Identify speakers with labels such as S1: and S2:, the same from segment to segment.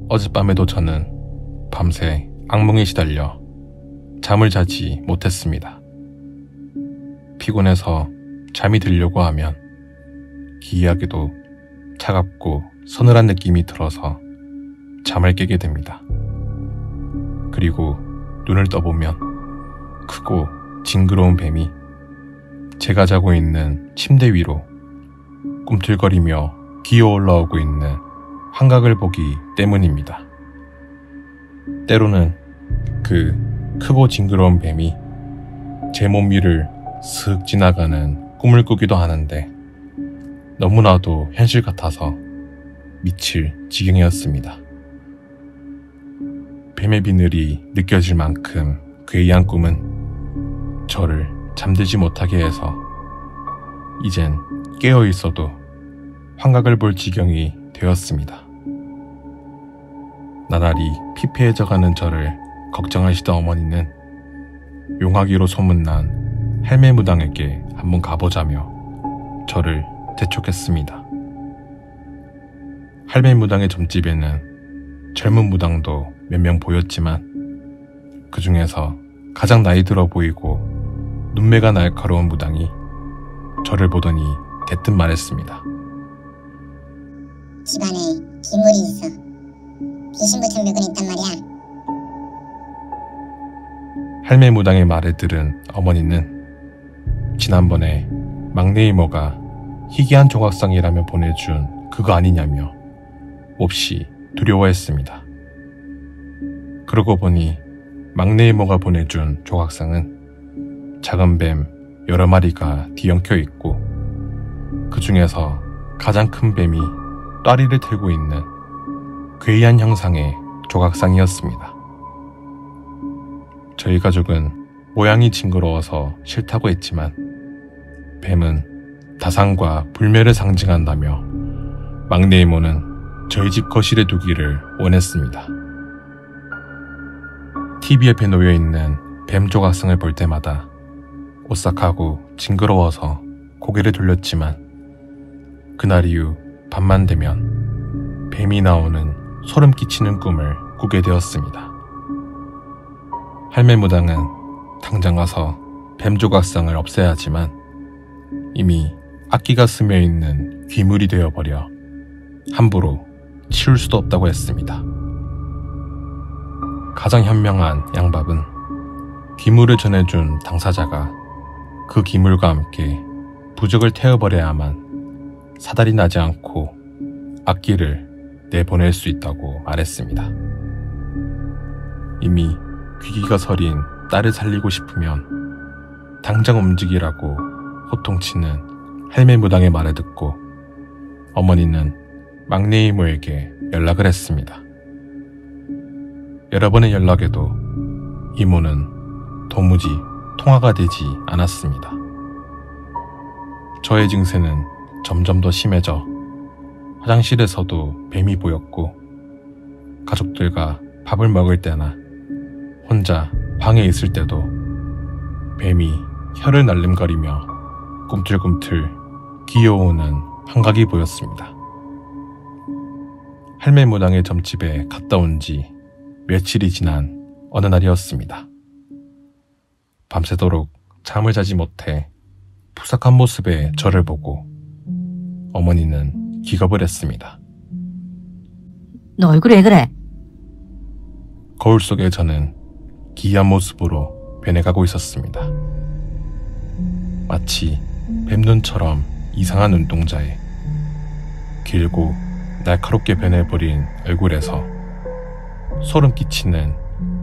S1: 어젯밤에도 저는 밤새 악몽에 시달려 잠을 자지 못했습니다. 피곤해서 잠이 들려고 하면 기이하게도 차갑고 서늘한 느낌이 들어서 잠을 깨게 됩니다. 그리고 눈을 떠보면 크고 징그러운 뱀이 제가 자고 있는 침대 위로 꿈틀거리며 기어 올라오고 있는 환각을 보기 때문입니다. 때로는 그 크고 징그러운 뱀이 제 몸 위를 슥 지나가는 꿈을 꾸기도 하는데 너무나도 현실 같아서 미칠 지경이었습니다. 뱀의 비늘이 느껴질 만큼 괴이한 꿈은 저를 잠들지 못하게 해서 이젠 깨어 있어도 환각을 볼 지경이 되었습니다. 나날이 피폐해져가는 저를 걱정하시던 어머니는 용하기로 소문난 할매 무당에게 한번 가보자며 저를 재촉했습니다. 할매 무당의 점집에는 젊은 무당도 몇 명 보였지만 그 중에서 가장 나이 들어 보이고 눈매가 날카로운 무당이 저를 보더니 대뜸 말했습니다.
S2: 집안에 기물이 있어. 귀신 붙은 물건이 있단 말이야.
S1: 할매 무당의 말을 들은 어머니는 지난번에 막내 이모가 희귀한 조각상이라며 보내준 그거 아니냐며 몹시 두려워했습니다. 그러고 보니 막내 이모가 보내준 조각상은 작은 뱀 여러 마리가 뒤엉켜 있고 그 중에서 가장 큰 뱀이 따리를 들고 있는 괴이한 형상의 조각상이었습니다. 저희 가족은 모양이 징그러워서 싫다고 했지만 뱀은 다산과 불멸을 상징한다며 막내 이모는 저희 집 거실에 두기를 원했습니다. TV 옆에 놓여있는 뱀 조각상을 볼 때마다 오싹하고 징그러워서 고개를 돌렸지만 그날 이후 밤만 되면 뱀이 나오는 소름 끼치는 꿈을 꾸게 되었습니다. 할매 무당은 당장 가서 뱀 조각상을 없애야 하지만 이미 악기가 스며있는 귀물이 되어버려 함부로 치울 수도 없다고 했습니다. 가장 현명한 양밥은 귀물을 전해준 당사자가 그 귀물과 함께 부적을 태워버려야만 사달이 나지 않고 악기를 내보낼 수 있다고 말했습니다. 이미 귀기가 서린 딸을 살리고 싶으면 당장 움직이라고 호통치는 할매 무당의 말을 듣고 어머니는 막내 이모에게 연락을 했습니다. 여러 번의 연락에도 이모는 도무지 통화가 되지 않았습니다. 저의 증세는 점점 더 심해져 화장실에서도 뱀이 보였고 가족들과 밥을 먹을 때나 혼자 방에 있을 때도 뱀이 혀를 날름거리며 꿈틀꿈틀 기어오는 환각이 보였습니다. 할매 무당의 점집에 갔다 온 지 며칠이 지난 어느 날이었습니다. 밤새도록 잠을 자지 못해 푸석한 모습의 저를 보고 어머니는 기겁을 했습니다.
S3: 너 얼굴이 왜 그래?
S1: 거울 속에 저는 기이한 모습으로 변해가고 있었습니다. 마치 뱀눈처럼 이상한 눈동자에 길고 날카롭게 변해버린 얼굴에서 소름 끼치는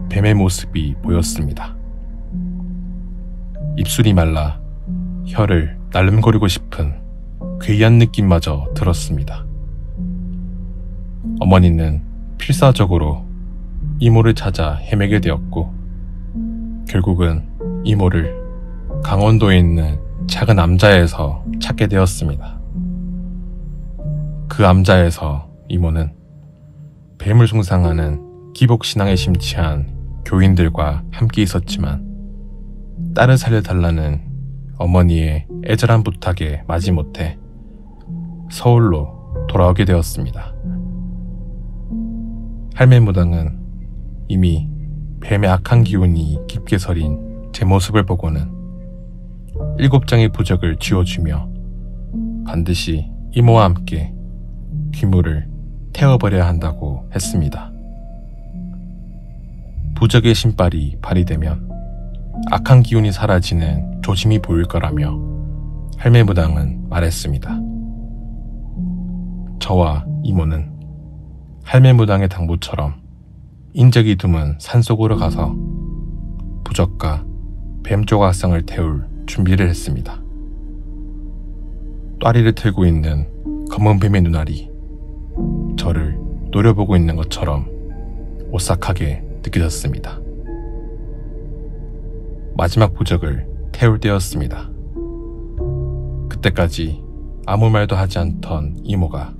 S1: 뱀의 모습이 보였습니다. 입술이 말라 혀를 날름거리고 싶은 괴이한 느낌마저 들었습니다. 어머니는 필사적으로 이모를 찾아 헤매게 되었고 결국은 이모를 강원도에 있는 작은 암자에서 찾게 되었습니다. 그 암자에서 이모는 뱀을 숭상하는 기복신앙에 심취한 교인들과 함께 있었지만 딸을 살려달라는 어머니의 애절한 부탁에 마지못해 서울로 돌아오게 되었습니다. 할매무당은 이미 뱀의 악한 기운이 깊게 서린 제 모습을 보고는 7장의 부적을 쥐어주며 반드시 이모와 함께 귀물을 태워버려야 한다고 했습니다. 부적의 신발이 발휘되면 악한 기운이 사라지는 조짐이 보일 거라며 할매무당은 말했습니다. 저와 이모는 할매무당의 당부처럼 인적이 드문 산속으로 가서 부적과 뱀 조각상을 태울 준비를 했습니다. 또아리를 틀고 있는 검은 뱀의 눈알이 저를 노려보고 있는 것처럼 오싹하게 느껴졌습니다. 마지막 부적을 태울 때였습니다. 그때까지 아무 말도 하지 않던 이모가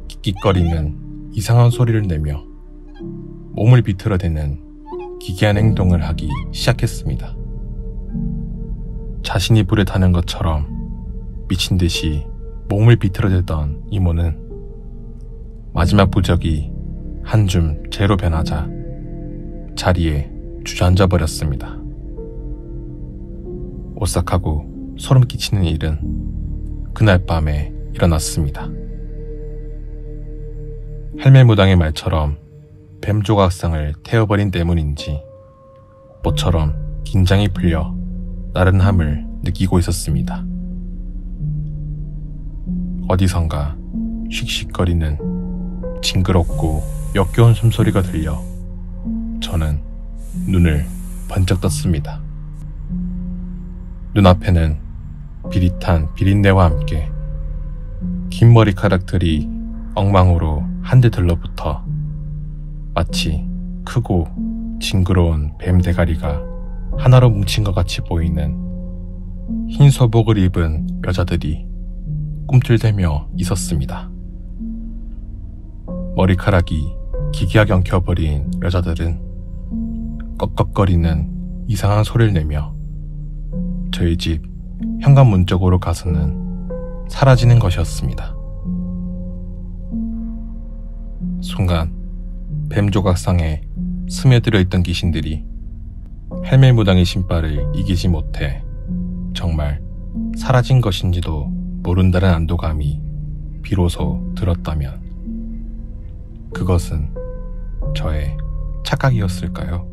S1: 끽끽거리는 이상한 소리를 내며 몸을 비틀어대는 기괴한 행동을 하기 시작했습니다. 자신이 불에 타는 것처럼 미친 듯이 몸을 비틀어대던 이모는 마지막 부적이 한 줌 재로 변하자 자리에 주저앉아 버렸습니다. 오싹하고 소름 끼치는 일은 그날 밤에 일어났습니다. 할매무당의 말처럼 뱀 조각상을 태워버린 때문인지 모처럼 긴장이 풀려 나른함을 느끼고 있었습니다. 어디선가 씩씩거리는 징그럽고 역겨운 숨소리가 들려 저는 눈을 번쩍 떴습니다. 눈앞에는 비릿한 비린내와 함께 긴 머리카락들이 엉망으로 한데 들러붙어 마치 크고 징그러운 뱀 대가리가 하나로 뭉친 것 같이 보이는 흰 소복을 입은 여자들이 꿈틀대며 있었습니다. 머리카락이 기괴하게 엉켜버린 여자들은 꺽꺽거리는 이상한 소리를 내며 저희 집 현관문 쪽으로 가서는 사라지는 것이었습니다. 순간 뱀 조각상에 스며들어 있던 귀신들이 할매무당의 신발을 이기지 못해 정말 사라진 것인지도 모른다는 안도감이 비로소 들었다면 그것은 저의 착각이었을까요?